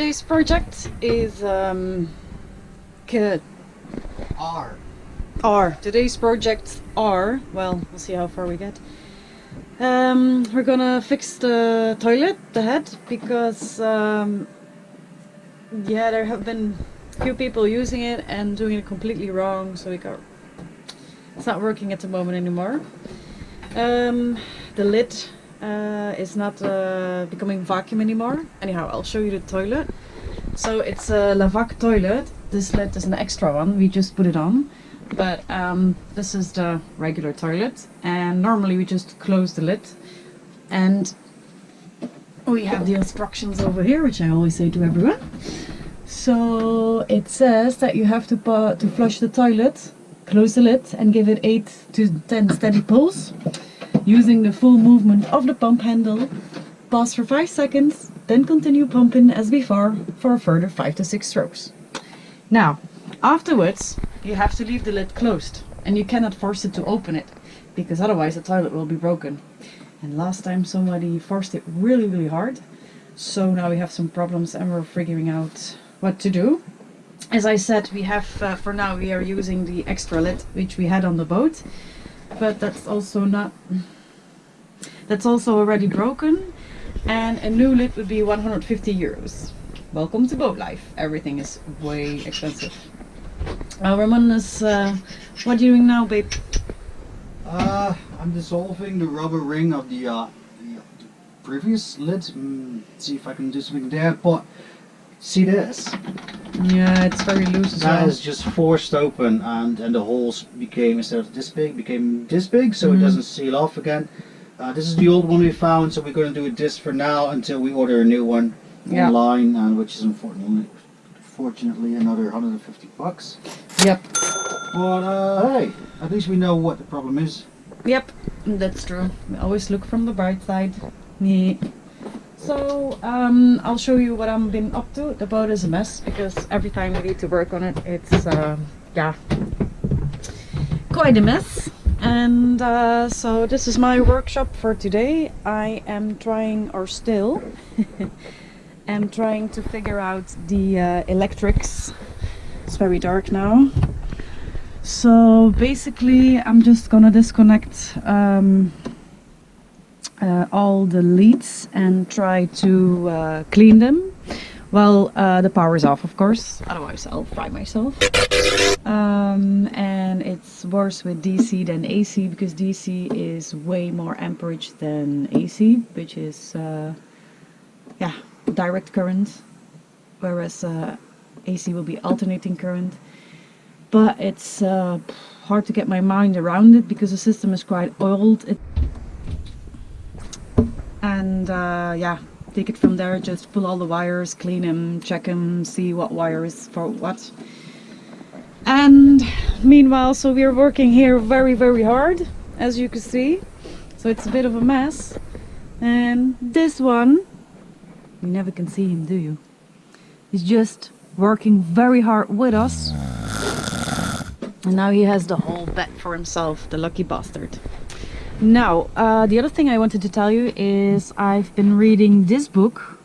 today's project is today's projects are, well, we'll see how far we get. We're gonna fix the toilet, the head, because yeah, there have been a few people using it and doing it completely wrong, so it's not working at the moment anymore. The lid is not becoming vacuum anymore. Anyhow, I'll show you the toilet. So it's a Lavac toilet. This lid is an extra one, we just put it on. But this is the regular toilet, and normally we just close the lid, and we have the instructions over here, which I always say to everyone. So it says that you have to flush the toilet, close the lid and give it 8 to 10 steady pulls using the full movement of the pump handle. Pause for 5 seconds, then continue pumping as before for a further 5 to 6 strokes. Now, afterwards, you have to leave the lid closed, and you cannot force it to open it, because otherwise the toilet will be broken. And last time somebody forced it really, really hard, so now we have some problems and we're figuring out what to do. As I said, we have, for now we are using the extra lid which we had on the boat, but that's also already broken, and a new lid would be 150 euros. Welcome to boat life. Everything is way expensive. Ramon is, what are you doing now, babe? I'm dissolving the rubber ring of the previous lid. See if I can do something there, but see this? Yeah, it's very loose as well. That is just forced open, and the holes became, instead of this big, became this big, so it doesn't seal off again. This is the old one we found, so we're going to do this for now until we order a new one online, and which is unfortunately another 150 bucks. Yep. But hey, at least we know what the problem is. Yep, that's true. We always look from the bright side. Yeah. So I'll show you what I've been up to. The boat is a mess because every time we need to work on it, it's yeah, quite a mess. And so this is my workshop for today. I am trying, or still am trying to figure out the electrics. It's very dark now. So basically I'm just gonna disconnect all the leads and try to clean them. Well, the power is off, of course, otherwise I'll fry myself. And it's worse with DC than AC, because DC is way more amperage than AC, which is yeah, direct current, whereas AC will be alternating current. But it's hard to get my mind around it because the system is quite old. And yeah, take it from there, just pull all the wires, clean them, check them, see what wire is for what. And meanwhile, so we are working here very, very hard, as you can see. So it's a bit of a mess. And this one, you never can see him, do you? He's just working very hard with us. And now he has the whole bed for himself, the lucky bastard. Now, the other thing I wanted to tell you is I've been reading this book,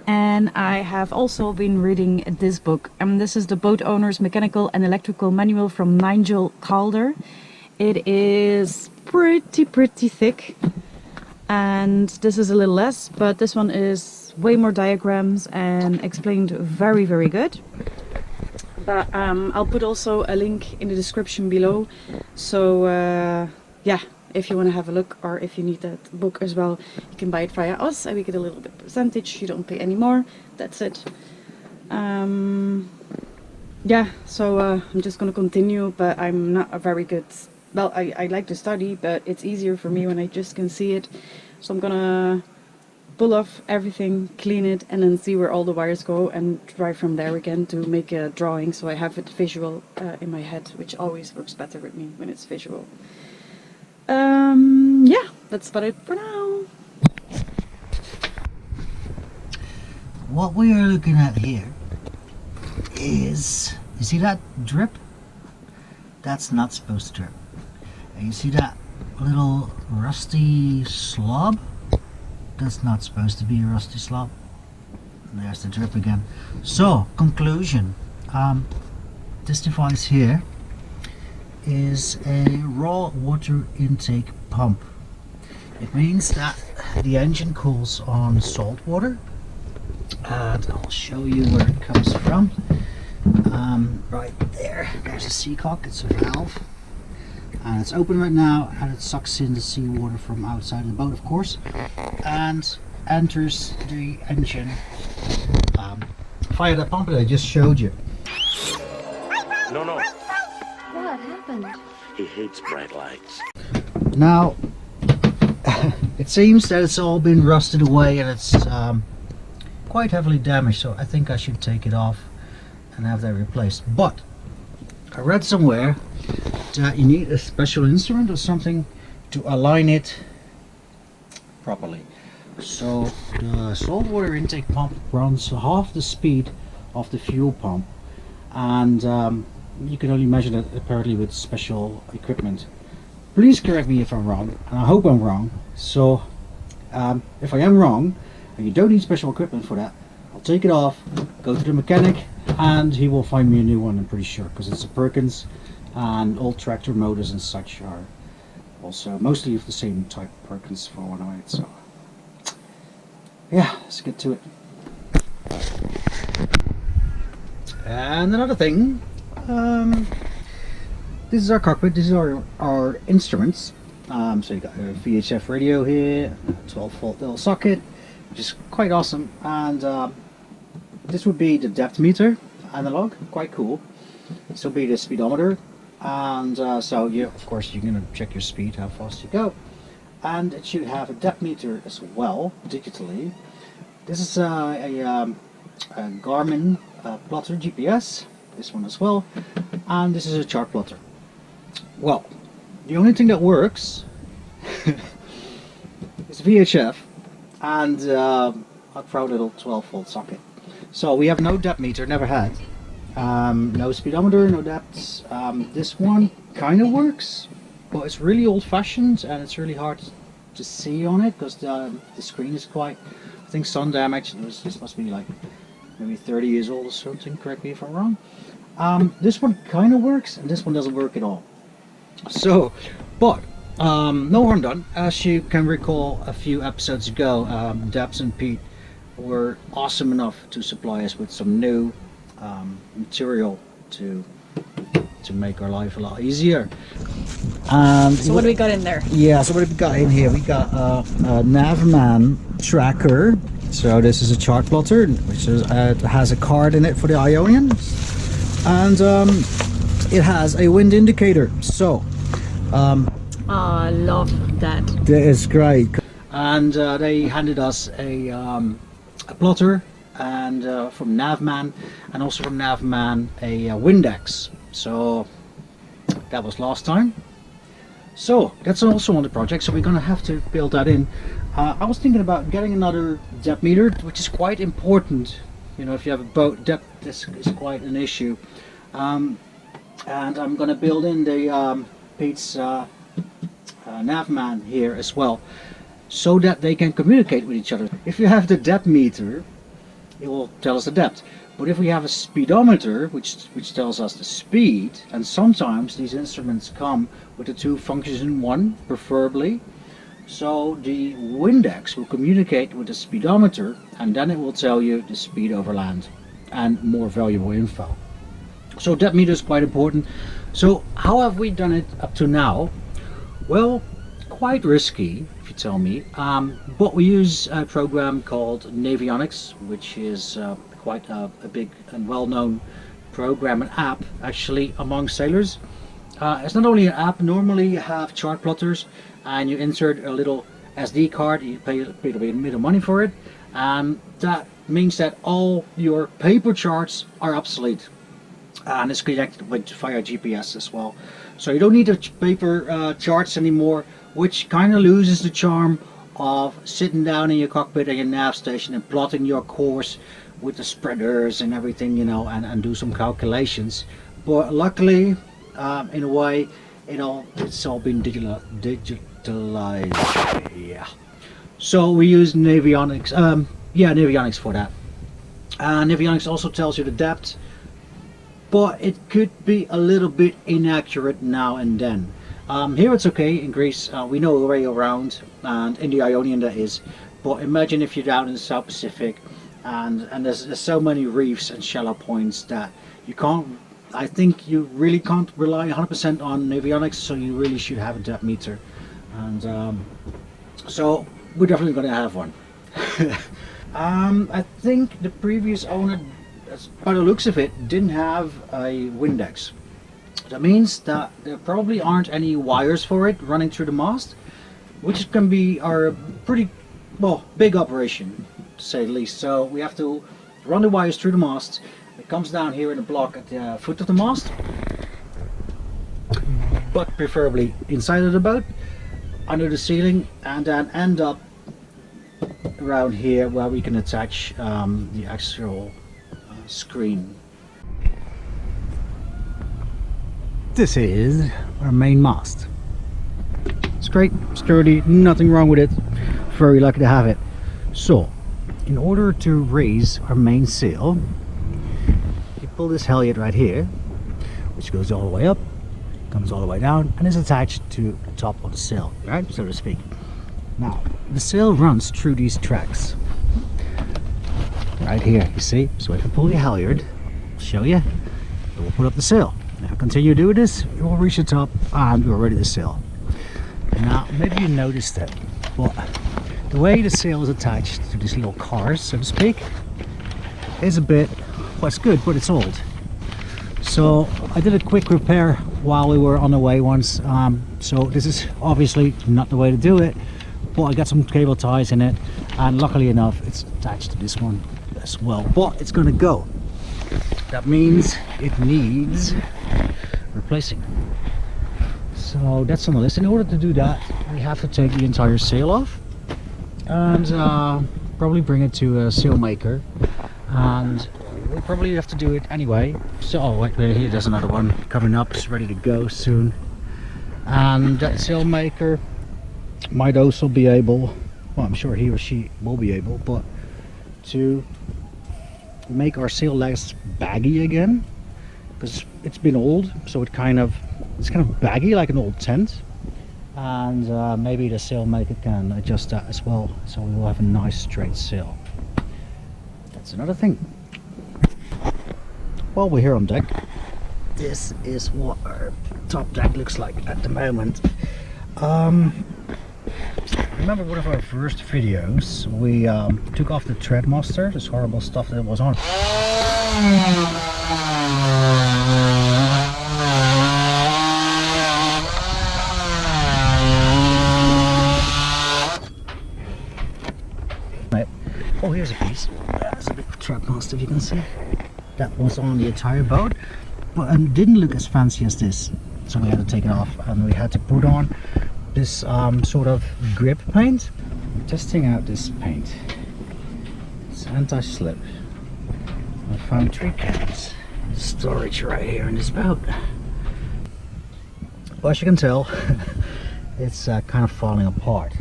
and I have also been reading this book. And this is the Boat Owner's Mechanical and Electrical Manual from Nigel Calder. It is pretty thick, and this is a little less, but this one is way more diagrams and explained very, very good. But I'll put also a link in the description below, so yeah, if you want to have a look, or if you need that book as well, you can buy it via us and we get a little bit percentage. You don't pay any more, that's it. Yeah, so I'm just gonna continue, but I'm not a very good, well, I like to study, but it's easier for me when I just can see it. So I'm gonna pull off everything, clean it, and then see where all the wires go, and try from there again to make a drawing so I have it visual in my head, which always works better with me when it's visual. Yeah, that's about it for now. What we are looking at here is, you see that drip? That's not supposed to drip. And you see that little rusty slob? That's not supposed to be a rusty slob. There's the drip again. So, conclusion. This device here is a raw water intake pump. It means that the engine cools on salt water, and I'll show you where it comes from. Right there's a seacock, it's a valve, and it's open right now, and it sucks in the seawater from outside of the boat, of course, and enters the engine via the pump that I just showed you. No. What happened? He hates bright lights. Now, it seems that it's all been rusted away, and it's quite heavily damaged, so I think I should take it off and have that replaced. But I read somewhere that you need a special instrument or something to align it properly. So the saltwater intake pump runs half the speed of the fuel pump, and you can only measure that apparently with special equipment. Please correct me if I'm wrong, and I hope I'm wrong. So if I am wrong and you don't need special equipment for that, I'll take it off, go to the mechanic, and he will find me a new one, I'm pretty sure, because it's a Perkins, and all tractor motors and such are also mostly of the same type Perkins 418. So yeah, let's get to it. And another thing, this is our cockpit, these are our instruments. So you got a VHF radio here, a 12-volt little socket, which is quite awesome, and this would be the depth meter analog, quite cool. This will be the speedometer, and so you, of course, you're going to check your speed, how fast you go, and it should have a depth meter as well, digitally. This is a Garmin plotter GPS, this one as well, and this is a chart plotter. Well, the only thing that works is VHF and a proud little 12-volt socket. So we have no depth meter, never had. No speedometer, no depths. This one kind of works, but it's really old-fashioned and it's really hard to see on it because the screen is quite, I think, sun damaged. This must be like maybe 30 years old or something, correct me if I'm wrong. This one kind of works and this one doesn't work at all. So, but no harm done. As you can recall a few episodes ago, Debs and Pete were awesome enough to supply us with some new material to make our life a lot easier. So what do we got in there? Yeah, so what have we got in here? We got a Navman tracker. So this is a chart plotter, which is, has a card in it for the Ionian, and it has a wind indicator. So I love that. that is great. And they handed us a plotter, and from Navman, and also from Navman a Windex. So that was last time. So that's also on the project, so we're gonna have to build that in. I was thinking about getting another depth meter, which is quite important. You know, if you have a boat, depth is quite an issue. And I'm gonna build in the Pete's Navman here as well, so that they can communicate with each other. If you have the depth meter, it will tell us the depth. But if we have a speedometer, which tells us the speed, and sometimes these instruments come with the two functions in one, preferably, so the Windex will communicate with the speedometer, and then it will tell you the speed over land and more valuable info. So depth meter is quite important. So how have we done it up to now? Well, quite risky, if you tell me, but we use a program called Navionics, which is quite a big and well-known program and app actually among sailors. It's not only an app. Normally you have chart plotters and you insert a little SD card, you pay a bit of money for it, and that means that all your paper charts are obsolete, and it's connected with via GPS as well. So you don't need the paper charts anymore, which kind of loses the charm of sitting down in your cockpit at your nav station and plotting your course with the spreaders and everything, you know, and do some calculations. But luckily, in a way, it's all been digitalized. Yeah. So we use Navionics. Yeah, Navionics for that. Navionics also tells you the depth, but it could be a little bit inaccurate now and then. Here it's okay. In Greece, we know the way around, and in the Ionian that is. But imagine if you're down in the South Pacific, and there's so many reefs and shallow points that you can't. I think you really can't rely 100% on Navionics, so you really should have a depth meter, and so we're definitely going to have one. I think the previous owner, by the looks of it, didn't have a Windex. That means that there probably aren't any wires for it running through the mast, which can be our pretty big operation, to say the least. So we have to run the wires through the mast. It comes down here in a block at the foot of the mast, but preferably inside of the boat, under the ceiling, and then end up around here where we can attach the actual screen. This is our main mast. It's great, sturdy, nothing wrong with it. Very lucky to have it. So, in order to raise our main sail, you pull this halyard right here, which goes all the way up, comes all the way down, and is attached to the top of the sail, right, so to speak. Now, the sail runs through these tracks. Right here, you see? So if I pull the halyard, I'll show you, it will put up the sail. Now continue doing this, you will reach the top and you're ready to sail. Now, maybe you noticed it, but the way the sail is attached to these little cars, so to speak, is a bit, well, it's good, but it's old. So I did a quick repair while we were on the way once. So this is obviously not the way to do it, but I got some cable ties in it, and luckily enough it's attached to this one as well, but it's gonna go. That means it needs replacing. So that's on the list. In order to do that, we have to take the entire sail off and probably bring it to a sail maker, and we'll probably have to do it anyway. So, oh wait, here there's another one coming up, it's ready to go soon, and that sail maker might also be able, well, I'm sure he or she will be able, but to make our sail legs baggy again, because it's been old, so it's kind of baggy like an old tent, and maybe the sail maker can adjust that as well, so we will have a nice straight sail. That's another thing. While we're here on deck, this is what our top deck looks like at the moment. Remember one of our first videos, we took off the threadmaster, this horrible stuff that was on. Oh, here's a piece. There's a bit of threadmaster, if you can see. That was on the entire boat, but it didn't look as fancy as this. So we had to take it off, and we had to put on this sort of grip paint. I'm testing out this paint. It's anti-slip. I found 3 cans of storage right here in this boat. Well, as you can tell, it's kind of falling apart.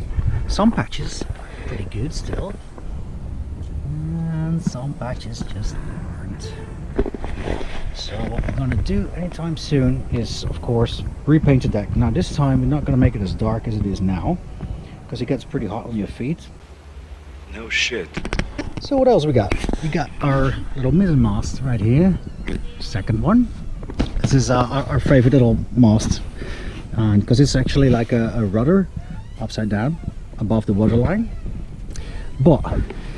Some patches pretty good still, and some patches just aren't. So what we're going to do anytime soon is, of course, repaint the deck. Now this time we're not going to make it as dark as it is now, because it gets pretty hot on your feet. No shit. So what else we got? We got our little mizzen mast right here. Second one. This is our favorite little mast, and because it's actually like a rudder upside down above the waterline. But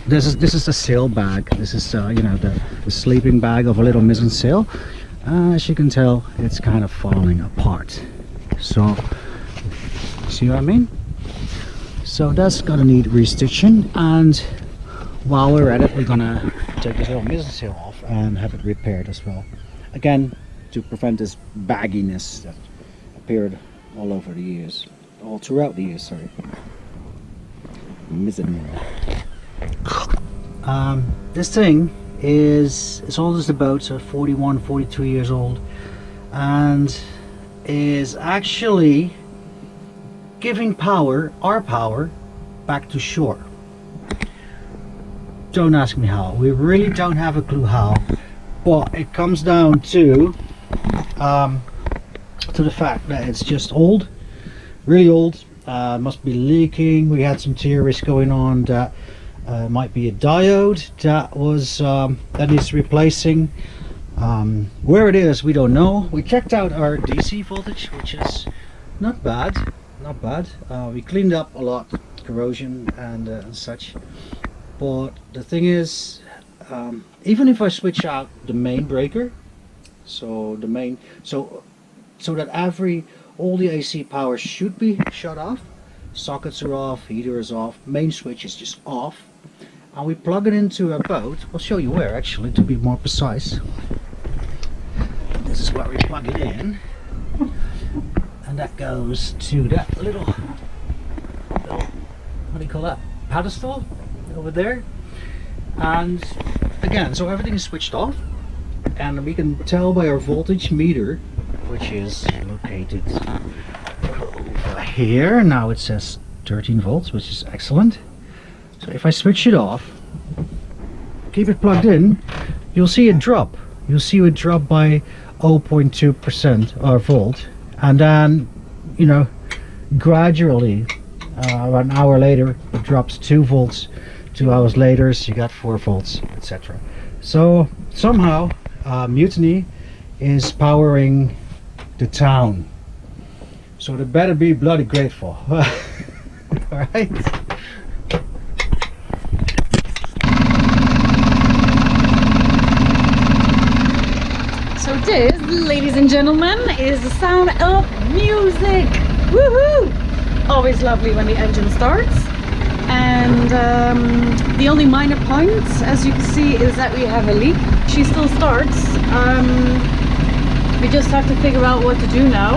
this is the sail bag. This is you know, the sleeping bag of a little mizzen sail. As you can tell, it's kind of falling apart. So see what I mean? So that's gonna need restitching, and while we're at it, we're gonna take this little mizzen sail off and have it repaired as well. Again, to prevent this bagginess that appeared all over the years, all throughout the years. Sorry. Mizzen. This thing is as old as the boat, so 41, 42 years old, and is actually giving our power back to shore. don't ask me how. We really don't have a clue how. But it comes down to the fact that it's just old, really old. Must be leaking. We had some theories going on that might be a diode that was that needs replacing. Where it is, we don't know. We checked out our DC voltage, which is not bad, not bad. We cleaned up a lot, corrosion and such. But the thing is, even if I switch out the main breaker, so the main, so that all the AC power should be shut off. Sockets are off, heater is off, main switch is just off, and we plug it into a boat. I'll show you where, actually, to be more precise. This is where we plug it in, and that goes to that little what do you call that, pedestal over there. And again, so everything is switched off, and we can tell by our voltage meter, which is located over here. Now it says 13 volts, which is excellent. So if I switch it off, keep it plugged in, you'll see it drop. You'll see it drop by 0.2% or volt, and then, you know, gradually about an hour later it drops 2 volts. 2 hours later you got 4 volts, etc. So somehow Mutiny is powering the town, so they better be bloody grateful. Alright. So this, ladies and gentlemen, is the sound of music. Woohoo! Always lovely when the engine starts. And the only minor point, as you can see, is that we have a leak. She still starts. We just have to figure out what to do now.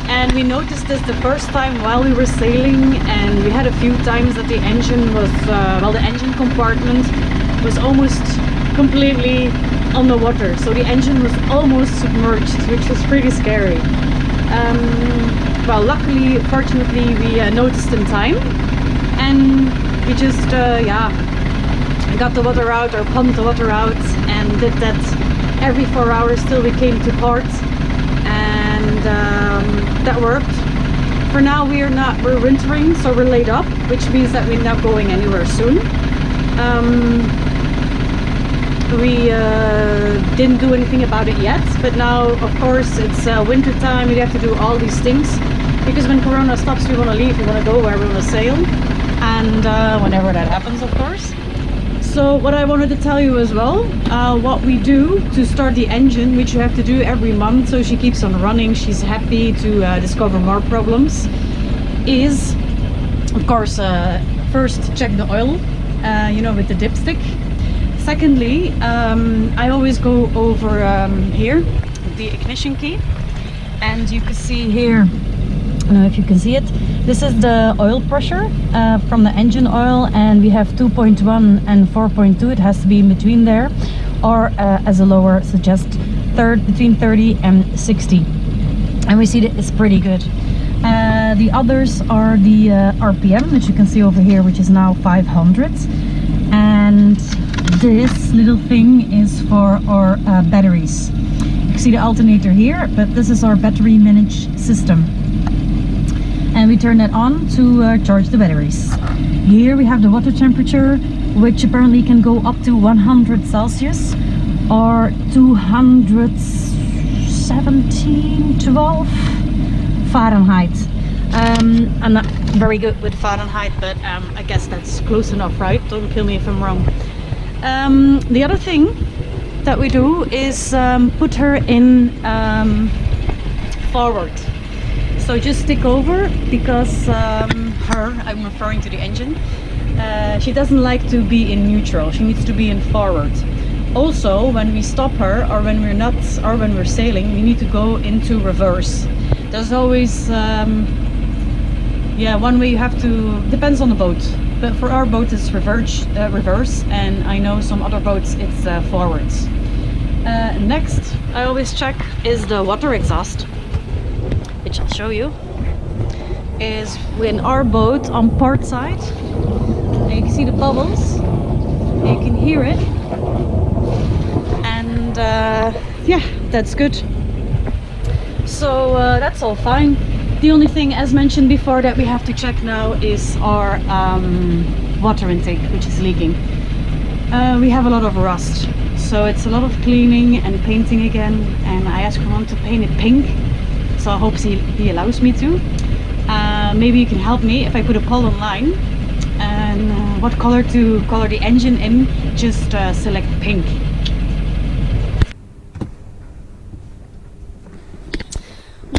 And we noticed this the first time while we were sailing, and we had a few times that the engine was, well, the engine compartment was almost completely on the water. So the engine was almost submerged, which was pretty scary. Well, luckily, fortunately, we noticed in time, and we just, yeah, got the water out, or pumped the water out, and did that every 4 hours till we came to port, and that worked. For now, we're wintering, so we're laid up, which means that we're not going anywhere soon. We didn't do anything about it yet, but now, of course, it's winter time. We have to do all these things, because when Corona stops, we want to leave, we want to go where we want to sail, and whenever that happens, of course. So what I wanted to tell you as well, what we do to start the engine, which you have to do every month so she keeps on running, she's happy to discover more problems, is, of course, first check the oil, you know, with the dipstick. Secondly, I always go over here, the ignition key, and you can see here, I don't know if you can see it, this is the oil pressure from the engine oil, and we have 2.1 and 4.2. It has to be in between there, or as a lower, suggest between 30 and 60, and we see that it's pretty good. The others are the RPM, which you can see over here, which is now 500, and this little thing is for our batteries. You can see the alternator here, but this is our battery manage system, and we turn that on to charge the batteries. Here we have the water temperature, which apparently can go up to 100 Celsius or 12 Fahrenheit. I'm not very good with Fahrenheit, but I guess that's close enough, right? Don't kill me if I'm wrong. The other thing that we do is put her in forward. So just stick over, because I'm referring to the engine, she doesn't like to be in neutral, she needs to be in forward. Also, when we stop her, or when we're not, or when we're sailing, we need to go into reverse. There's always, yeah, one way you have to, depends on the boat, but for our boat it's reverse, and I know some other boats it's forwards. Next, I always check is the water exhaust, which I'll show you, is in our boat on port side. And you can see the bubbles. You can hear it. And yeah, that's good. So that's all fine. The only thing, as mentioned before, that we have to check now is our water intake, which is leaking. We have a lot of rust, so it's a lot of cleaning and painting again. And I asked Ramon to paint it pink, so I hope he allows me to. Maybe you can help me if I put a poll online and what color to color the engine in. Just select pink.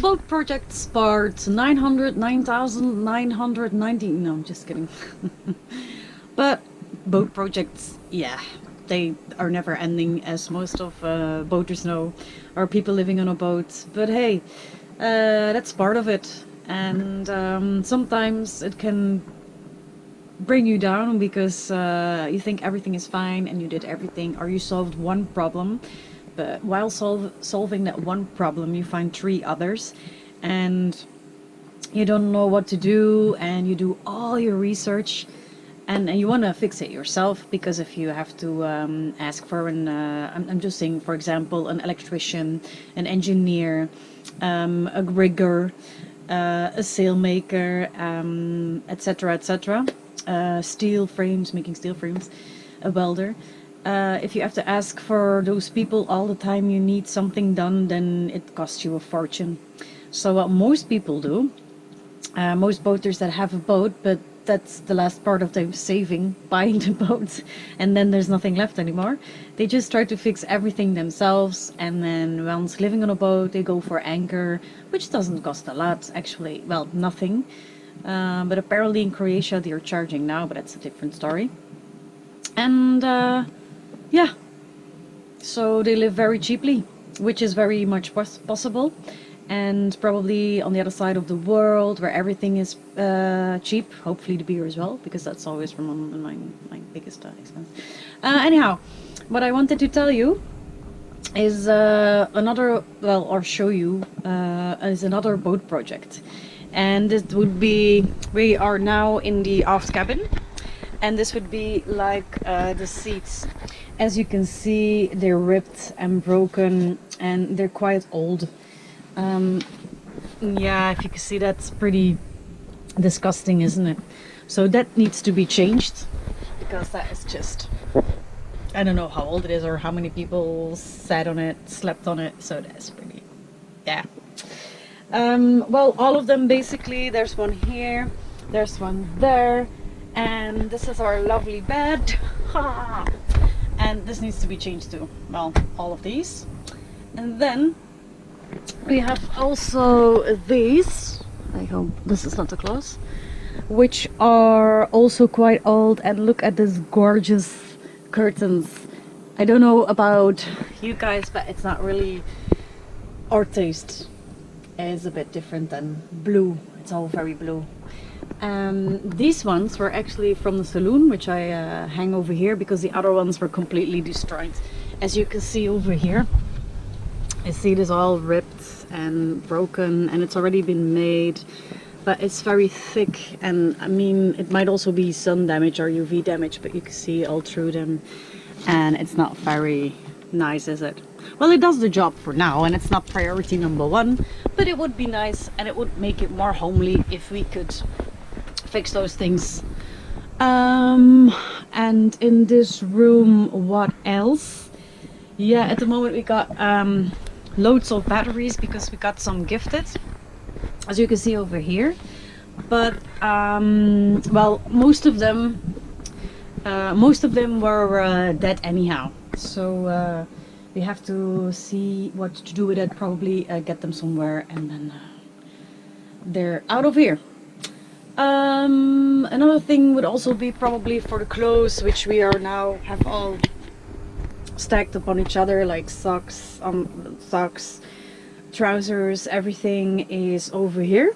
Boat projects part 909,990. No, I'm just kidding. But boat projects, yeah, they are never ending, as most of boaters know, or people living on a boat. But hey, that's part of it. And sometimes it can bring you down because you think everything is fine and you did everything, or you solved one problem. But while solving that one problem, you find 3 others, and you don't know what to do, and you do all your research, and you want to fix it yourself, because if you have to ask for an, I'm just saying, for example, an electrician, an engineer, a rigger, a sailmaker, etc., etc., steel frames, making steel frames, a welder. If you have to ask for those people all the time you need something done, then it costs you a fortune. So what most people do, most boaters that have a boat, but that's the last part of their saving, buying the boat, and then there's nothing left anymore, they just try to fix everything themselves. And then once living on a boat, they go for anchor, which doesn't cost a lot, actually, well, nothing. But apparently in Croatia they're charging now, but that's a different story. And yeah, so they live very cheaply, which is very much possible, and probably on the other side of the world where everything is cheap, hopefully the beer as well, because that's always from my biggest expense. Anyhow, what I wanted to tell you is another, well, or show you, is another boat project. And it would be, we are now in the aft cabin, and this would be like the seats. As you can see, they're ripped and broken, and they're quite old. Yeah, if you can see, that's pretty disgusting, isn't it? So that needs to be changed, because that is just, I don't know how old it is or how many people sat on it, slept on it, so that's pretty, yeah. Well, all of them basically, there's one here, there's one there, and this is our lovely bed. And this needs to be changed too. Well, all of these. And then we have also these, I hope this is not too close, which are also quite old, and look at this gorgeous curtains. I don't know about you guys, but it's not really our taste. It's a bit different than blue. It's all very blue. These ones were actually from the saloon, which I hang over here, because the other ones were completely destroyed. As you can see over here, I see this all ripped and broken, and it's already been made, but it's very thick, and I mean, it might also be sun damage or UV damage, but you can see all through them, and it's not very nice, is it? Well, it does the job for now, and it's not priority number 1, but it would be nice, and it would make it more homely if we could fix those things. And in this room, what else? Yeah, at the moment we got loads of batteries, because we got some gifted, as you can see over here. But well, most of them were dead anyhow, so we have to see what to do with it. Probably get them somewhere, and then they're out of here. Another thing would also be probably for the clothes, which we are now have all stacked upon each other, like socks, trousers, everything is over here,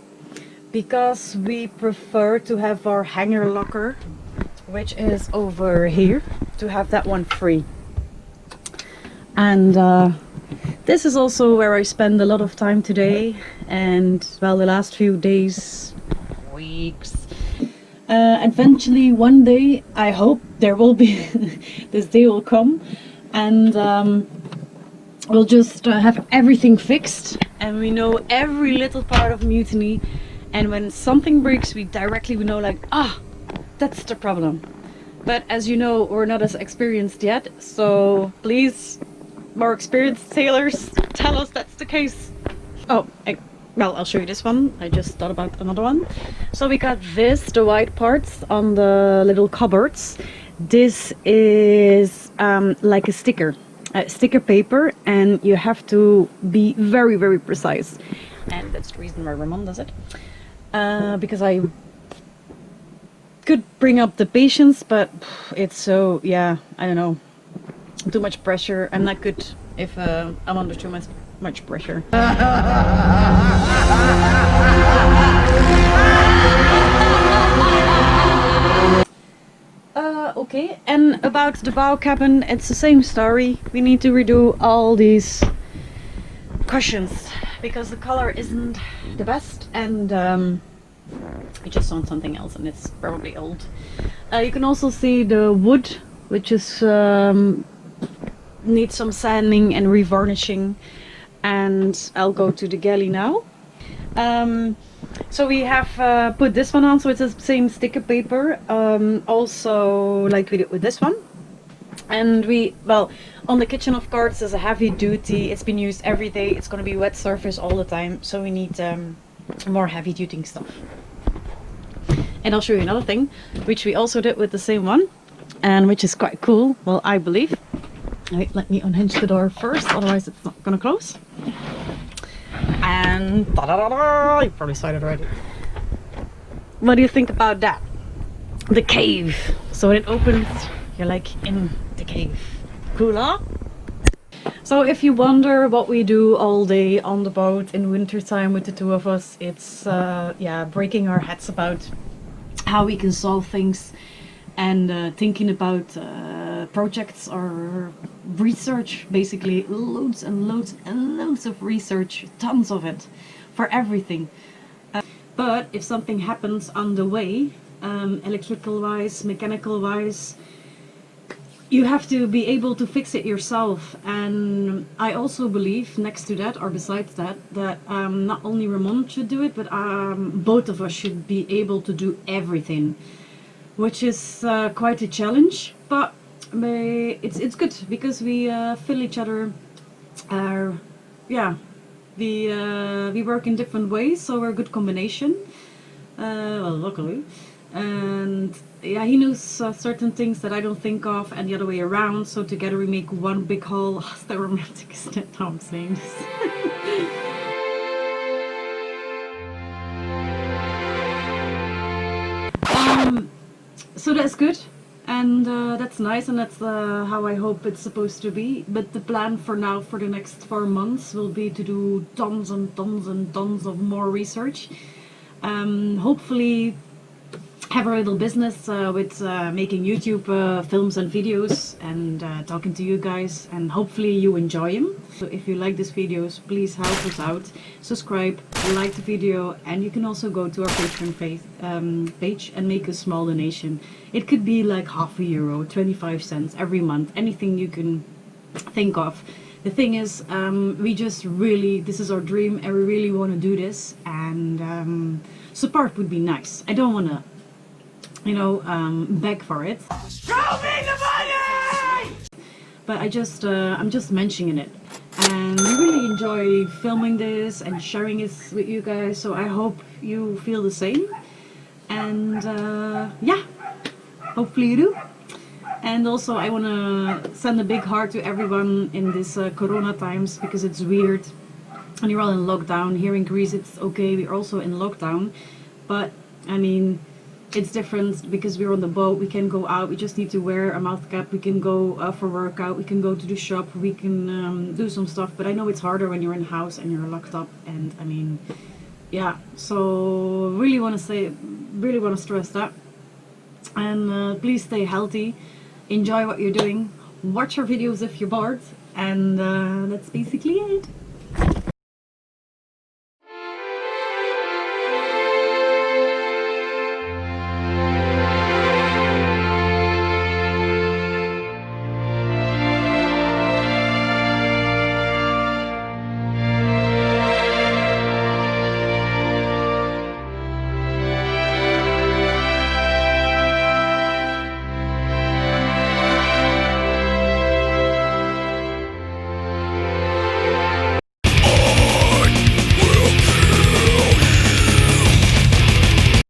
because we prefer to have our hanger locker, which is over here, to have that one free. And this is also where I spend a lot of time today, and well, the last few days, weeks. Eventually one day, I hope there will be this day will come, and we'll just have everything fixed, and we know every little part of Mutiny, and when something breaks, we know like, that's the problem. But as you know, we're not as experienced yet, so please, more experienced sailors, tell us that's the case. Oh, well, I'll show you this one. I just thought about another one. So we got this, the white parts on the little cupboards. This is like a sticker paper, and you have to be very, very precise. And that's the reason why Ramon does it. Because I could bring up the patience, but it's so, yeah, I don't know, too much pressure. I'm not good if I'm under too much pressure. Okay, and about the bow cabin, it's the same story. We need to redo all these cushions because the color isn't the best, and I just saw something else and it's probably old. You can also see the wood, which is needs some sanding and revarnishing, and I'll go to the galley now. So we have put this one on, so it's the same sticker paper, also like we did with this one. And well, on the kitchen of course is a heavy duty, it's been used every day, it's going to be wet surface all the time, so we need more heavy duty stuff. And I'll show you another thing, which we also did with the same one, and which is quite cool, well, I believe. Wait, let me unhinge the door first, otherwise it's not going to close. And ta-da-da-da, you probably saw it already. What do you think about that? The cave. So when it opens, you're like in the cave. Cool, huh? So if you wonder what we do all day on the boat in winter time with the two of us, it's yeah, breaking our heads about how we can solve things, and thinking about projects or research, basically loads and loads and loads of research, tons of it, for everything. But if something happens on the way, electrical wise, mechanical wise, you have to be able to fix it yourself. And I also believe, next to that or besides that, that not only Ramon should do it, but both of us should be able to do everything, which is quite a challenge, but it's good because we fill each other. Yeah, we work in different ways, so we're a good combination. Well, luckily, and yeah, he knows certain things that I don't think of, and the other way around. So together we make one big whole. Oh, it's so romantic, isn't it? How I'm saying this. So that's good, and that's nice, and that's how I hope it's supposed to be. But the plan for now, for the next 4 months, will be to do tons and tons and tons of more research. Hopefully have a little business with making YouTube films and videos, and talking to you guys, and hopefully you enjoy them. So if you like these videos, please help us out, subscribe, like the video, and you can also go to our Patreon page and make a small donation. It could be like €0.5, 25 cents every month, anything you can think of. The thing is, we just really, this is our dream, and we really want to do this, and support would be nice. I don't want to, you know, beg for it. Show me the money! But I'm just mentioning it, and we really enjoy filming this and sharing it with you guys. So I hope you feel the same, and yeah, hopefully you do. And also I want to send a big heart to everyone in this Corona times, because it's weird, and you're all in lockdown. Here in Greece it's okay, we're also in lockdown, but I mean, it's different because we're on the boat, we can go out, we just need to wear a mouth cap, we can go for workout, we can go to the shop, we can do some stuff. But I know it's harder when you're in the house and you're locked up, and I mean, yeah, so really want to stress that. And please stay healthy, enjoy what you're doing, watch our videos if you're bored, and that's basically it.